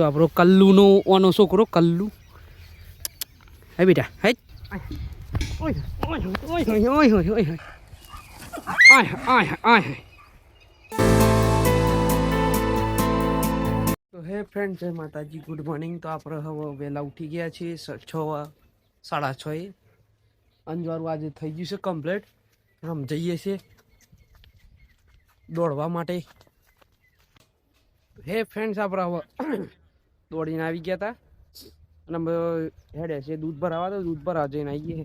તો આપણો કલ્લુનો ઓનો છોકરો કલ્લુ હે બેટા હે ઓય ઓય ઓય ઓય ઓય ઓય આય આય આય. તો હે ફ્રેન્ડ જય માતાજી ગુડ મોર્નિંગ. તો આપણે હવે વહેલા ઉઠી ગયા છીએ 6:30 અંજવારું આજે થઈ ગયું છે કમ્પ્લીટ. આમ જઈએ છીએ દોડવા માટે. હે ફ્રેન્ડ્સ આપણે હવે દોડીને આવી ગયા હતા અને અમે હેડે છે દૂધ ભરાવા. તો દૂધ ભરાવા જઈને આવીએ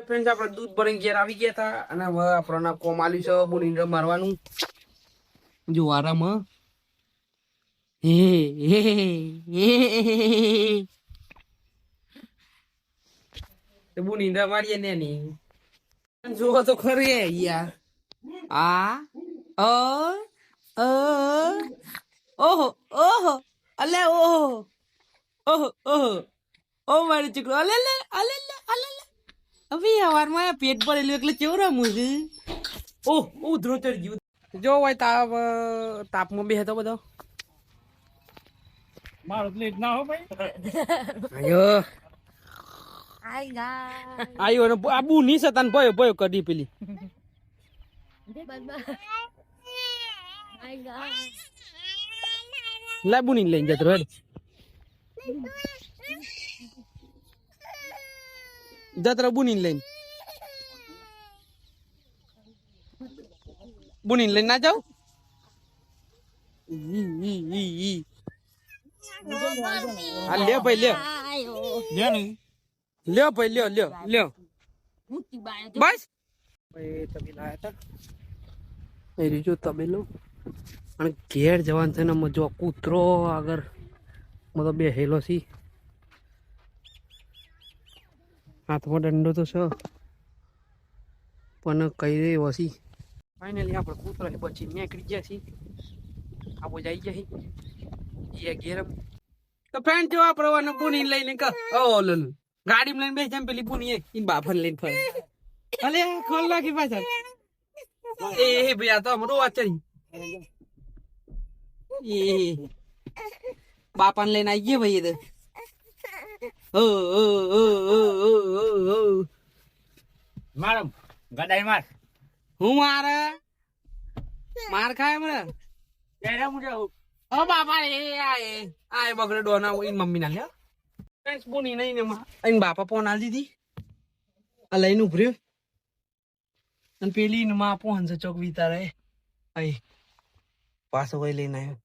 ફ્રેન્ડ્સ. આપણે દૂધ ભરીને ઘેર આવી ગયા હતા અને હવે આપણને કોમ આલ્યું છે બોલીને મારવાનું. જો આરામ હે હે હે બોલીને મારીએ ને નહીં જોવો તો ખરી યાર. આ ઓહો ઓહો અલે ઓહો ઓહો ઓહો ઓ મારી ચીકડો અલે લે અલે લે અલે લે હવે સવારમાં પેટ ભરેલું એટલે કેવું રમું છે. ઓહ ઉધરો ચડી ગયું. જો હોય તાપમાં બે હતો બધો મારો પ્લેટ ના હો ભાઈ. આયો આયો ને આ બુ ની સતાન ભયો ભયો કડી પેલી લા બુની લઈને જતો હેડ જતરા બુની લઈને ના જાવ. હા લે ભાઈ લે લ્યો ભાઈ લ્યો લ્યો લ્યો બસ ભાઈ તમે લાયા હતા એ રીજો તબેલો અને ઘેર જવાનું છે ને જો કૂતરો આગળ મતલબ બે હેલો છી હાથમાં દંડો તો છે પણ કઈ રે વસી. ફાઇનલી આપણે કૂતરો બચી નીકળી ગયા છીએ. આબો જઈ ગયા ઘેર. તો ફ્રેન્ડ જો આપણે પૂની લઈને ગાડીમાં લઈને બેસી પેલી પૂની એ બાફર લઈને ફરે. અલે ખોલ નાખી પાછળ એ ભાઈ આ તો અમારો વાત ચડી એ બાપાને લઈને આવી ગયા ભાઈ. મારમ ગડાઈ માર હું મારે માર ખાય હમણાં તેરા મુજે ઓ બાપા એ આય બગડે ડોના ઇન મમ્મી ના લ્યો ફ્રેન્ડ્સ બોની નહીં ને ઇન બાપા ફોન આલ દીધી આ લઈને ઉભર્યો અને પેલી ને માં ફોન છે ચોક વિતારે આય પાછો કોઈ લઈને આવ્યો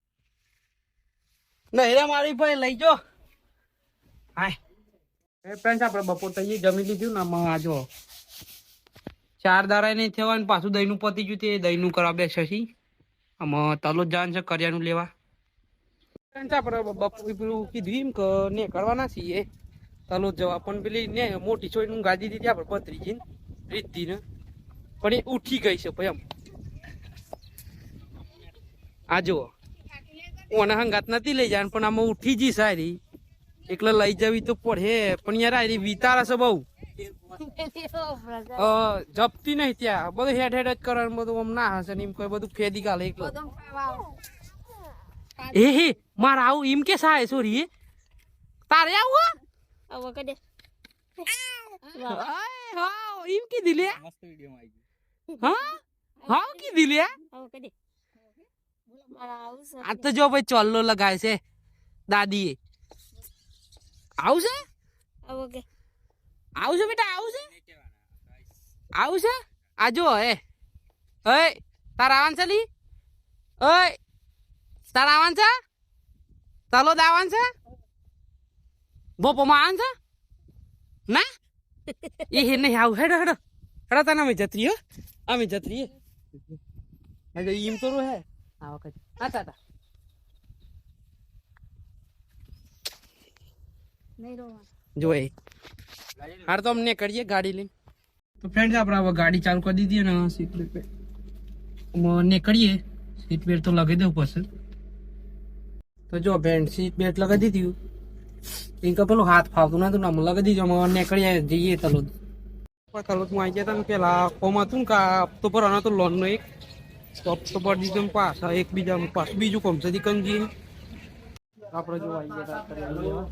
નહીં મારી ભાઈ લઈ જો. હાય એ ફ્રેન્ડ્સ આપણે બપોર તઈએ જમી લીધું ને આ જો 4 દાડા નહીં થવા ને પાછું દહીંનું પતી ગયું તે દહીંનું કરવા બેસે છે. આમાં તલો જાન છે કરિયાનું લેવા. આપણે બપોર પેલું કીધું એમ કે ને કરવાના છીએ તલો જવા પણ પેલી ને મોટી છોડીનું ગાદી દીધી આપણે પતરી રીતથી ને પણ એ ઉઠી ગઈ છે ભાઈ. એમ આ જુઓ ઓના હંગાત નથી લઈ જાય પણ આમાં ઉઠી જઈ સારી એટલે લઈ જવી તો પડે પણ યાર આ વિતારા છે બહુ જપતી નહીં ત્યાં બધું હેડ હેડ જ કરવાનું બધું આમ ના હશે ને એમ કોઈ બધું ફેદી ગાલે એકલો. એ હે મારે આવું એમ કે સાય સોરી તારે આવું એમ કીધી લે હા હા કીધી લે આ તો જો ભાઈ ચોલ્લો લગાય છે દાદી એ આવશે આવશે બેટા આવશે આવશે આ જો એ તારા આવવાનું છે લી તારા આવવાનું છે તલો દાવાનું છે બોપોમાં આવવાનું છે ના એ હે નહીં આવું હેડો હેડો હેડો તને અમે જતરી હો અમે જતરી એમ તો હે આ વખત હા તાતા જો એ હાર તો અમને કરીએ ગાડી લઈને. તો ફ્રેન્ડ આપણે હવે ગાડી ચાલુ કરી દીધી ને સીટ બેલ્ટ ને કરીએ સીટ બેલ્ટ તો લગાવી દેવું પડશે. તો જો ફ્રેન્ડ સીટ બેલ્ટ લગાવી દીધું એ કે પેલું હાથ ફાવતું નતું ને લગાવી દીધું અમે નીકળીએ જઈએ તલોદ. તલોદમાં આવી ગયા હતા ને પેલા ફોર્મ હતું ને કા તો પર તો લોનનો એક સ્ટોપ તો પડી દીધો ને પાછા એકબીજાનું પાછું બીજું કોમ છે કંજી આપણે જો આવી ગયા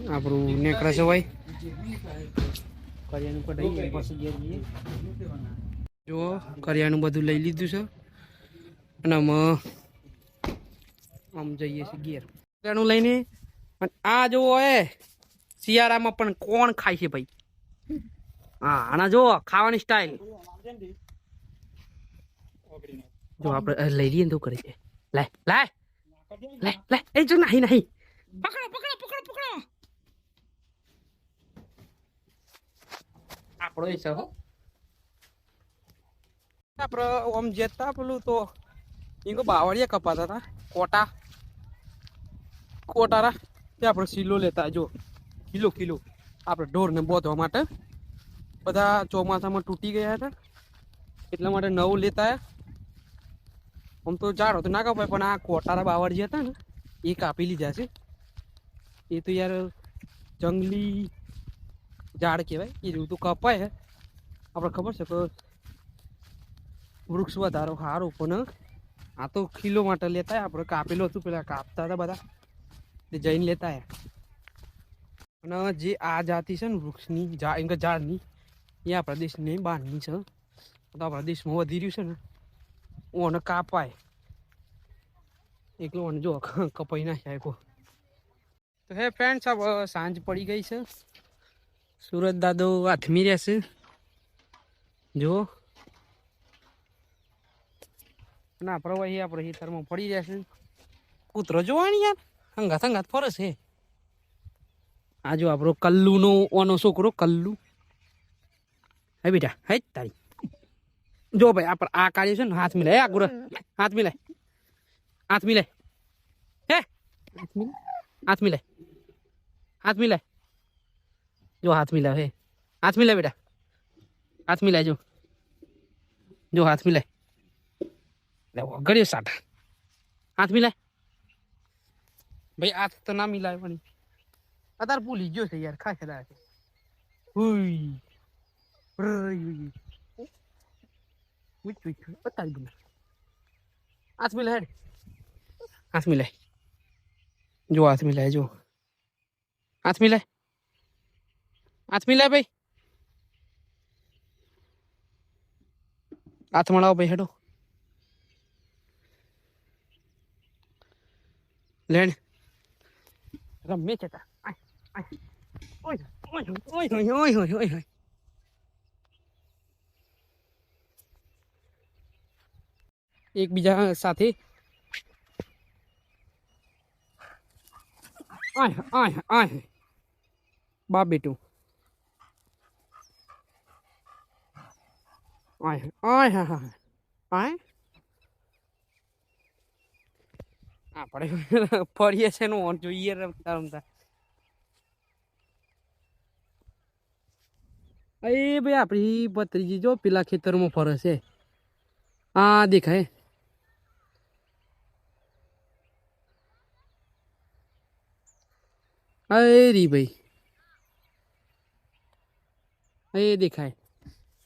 આપણું નેકળે છે ભાઈ કરિયાનું કઢાઈ પછી ઘેર જઈએ જો કરિયાનું બધું લઈ લીધું છે અને આમ જઈએ છીએ ઘેર કરિયાનું લઈને અને આ જો એ શિયાળામાં પણ કોણ ખાય છે ભાઈ હા આના જો ખાવાની સ્ટાઈલ જો આપણે લઈ લઈએ ને તો કરે છે લાય લાય લાય લાય એ જો નહીં નહીં પકડો પકડો પકડો પકડો આપણો એ છે હો આપણે આમ જેતા પેલું તો એકો બાવળિયા કપાતા હતા કોટારા તે આપણે સિલો લેતા જો કિલો આપણે ઢોરને બોધવા માટે બધા ચોમાસામાં તૂટી ગયા હતા એટલા માટે નવું લેતા આમ તો ઝાડો તો ના કપાય પણ આ કોટારા બાવળ જે હતા ને એ કાપી લીધા છે એ તો યાર જંગલી ઝાડ કહેવાય એ જેવું તો કપાય આપણે ખબર છે કે વૃક્ષ વધારો સારું પણ આ તો કિલો માટે લેતા આપણે કાપેલું હતું પેલા કાપતા હતા બધા તે જઈને લેતા અને જે આ જાતિ છે ને વૃક્ષની એમ કે ઝાડની એ આપણા દેશની બહારની છે તો આપણા દેશમાં વધી રહ્યું છે ને ઓને કાપાય એકલો ઓને જો કપાઈ ના જાય તો હે ફ્રેન્ડ્સ अब સાંજ પડી ગઈ છે સુરત દાદો આથમી રહેશે જો ના પ્રવાહી આપણે હિતરમાં પડી રહેશે કૂતરો જોવાની યાર હંગાત ફરે છે આ જો આપણો કલ્લુનો ઓનો છોકરો કલ્લુ હે બેટા હે તારી જો ભાઈ આપણે આ કાર્ય છે ને હાથ મિલાય આ ગુરુ હાથ મિલાય હે હાથ મિલાય જો હાથ મિલાય હે હાથ મિલાય બેટા હાથ મિલાય જો હાથ મિલાય ગળ્યો સાટા હાથ મિલાય ભાઈ હાથ તો ના મિલાય પણ અત્યારે ભૂલી ગયો છે યાર ખાસ કદાચ હાથ મિલાય હાથ મિલાય જો હાથ મિલાય જો હાથ મિલાય ભાઈ હાથ મળાવો ભાઈ હેડો લેણ રમે છે તા ઓય એકબીજા સાથે આય બાપ બેટું આય આપણે ફરીએ છે નું જોઈએ રમતા એ ભાઈ આપણી ભત્રીજી જો પેલા ખેતરમાં ફરે છે આ દેખાય રી ભાઈ એ દેખાય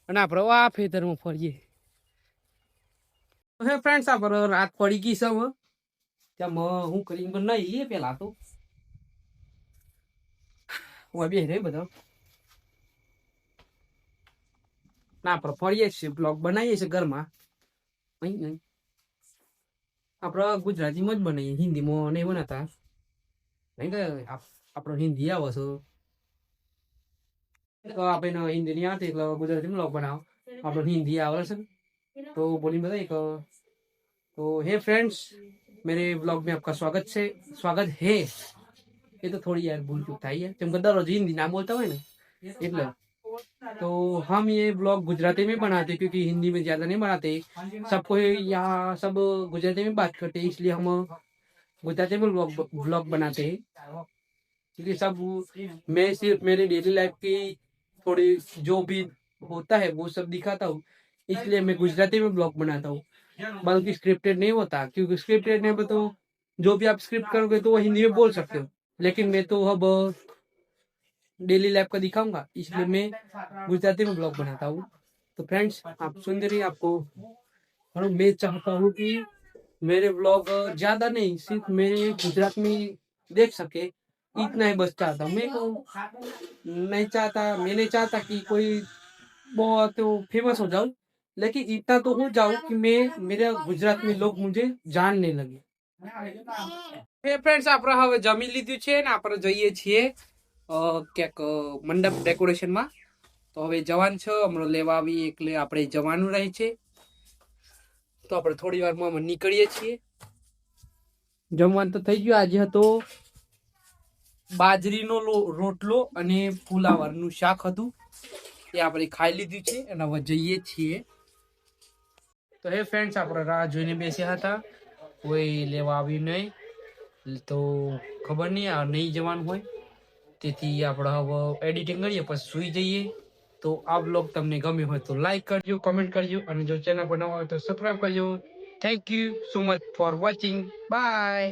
અને આપણે આ ખેતરમાં ફરીએ હે ફ્રેન્ડ્સ આપણે રાત પડી ગઈ છે ત્યાં હું કરી નહીં પેલા તો હું બે રે બધા ના આપણે ફરીએ છીએ બ્લોગ બનાવીએ છીએ ઘરમાં અહીં આપણે ગુજરાતીમાં જ બનાવીએ હિન્દીમાં નહીં બનાવતા નહીં કે આપણો હિન્દી આવે છે તો આપણે હિન્દી નહીં આવતી એટલે ગુજરાતીમાં બ્લોગ બનાવો આપણો હિન્દી આવે છે तो बोलिए बताइए तो हे फ्रेंड्स मेरे ब्लॉग में आपका स्वागत है ये तो थोड़ी यार भूल चूक था है तुम रोज हिंदी ना बोलता हुआ ना इतना तो हम ये ब्लॉग गुजराती में बनाते क्योंकि हिंदी में ज्यादा नहीं बनाते सबको यहाँ सब गुजराती में बात करते इसलिए हम गुजराती में ब्लॉग बनाते हैं क्योंकि सब मैं सिर्फ मेरी डेली लाइफ की थोड़ी जो भी होता है वो सब दिखाता हूँ इसलिए मैं गुजराती में ब्लॉग बनाता हूँ बल्कि स्क्रिप्टेड नहीं होता क्योंकि स्क्रिप्टेड नहीं तो जो भी आप स्क्रिप्ट करोगे तो वो हिंदी में बोल सकते हो लेकिन मैं तो अब डेली लाइफ का दिखाऊंगा, इसलिए मैं गुजराती में ब्लॉग बनाता हूँ। तो फ्रेंड्स, आप सुन रही आपको, और मैं चाहता हूँ कि मेरे ब्लॉग ज्यादा नहीं, सिर्फ मेरे गुजरात में देख सके, इतना ही बस चाहता हूँ। मैं नहीं चाहता कि कोई बहुत फेमस हो जाऊं, लेकिन इतना तो हो जाऊं कि मैं मेरे गुजरात में लोग मुझे जानने लगे। ફ્રેન્ડ્સ, આપણે હવે જમી લીધું છે ને આપણે જઈએ છીએ ક્યાંક મંડપ ડેકોરેશનમાં. તો હવે જવાન છે, હમણાં લેવા આવી એટલે આપણે જવાનું રહે છે. તો આપણે થોડી વારમાં નીકળીએ છીએ. જમવાનું તો થઈ ગયું. આજે હતો બાજરીનો રોટલો અને ફુલાવરનું શાક હતું, એ આપણે ખાઈ લીધું છે અને હવે જઈએ છીએ. તો હે ફ્રેન્ડ્સ, આપણે રાહ જોઈને બેસ્યા હતા, કોઈ લેવા આવ્યું નહીં. તો ખબર નહીં આ નહીં જવાનું હોય, તેથી આપણે હવે એડિટિંગ કરીએ પછી સુઈ જઈએ. તો આ બ્લોગ તમને ગમ્યો હોય તો લાઈક કરજો, કમેન્ટ કરજો, અને જો ચેનલ પર નવા હોય તો સબસ્ક્રાઇબ કરજો. Thank you so much for watching. By.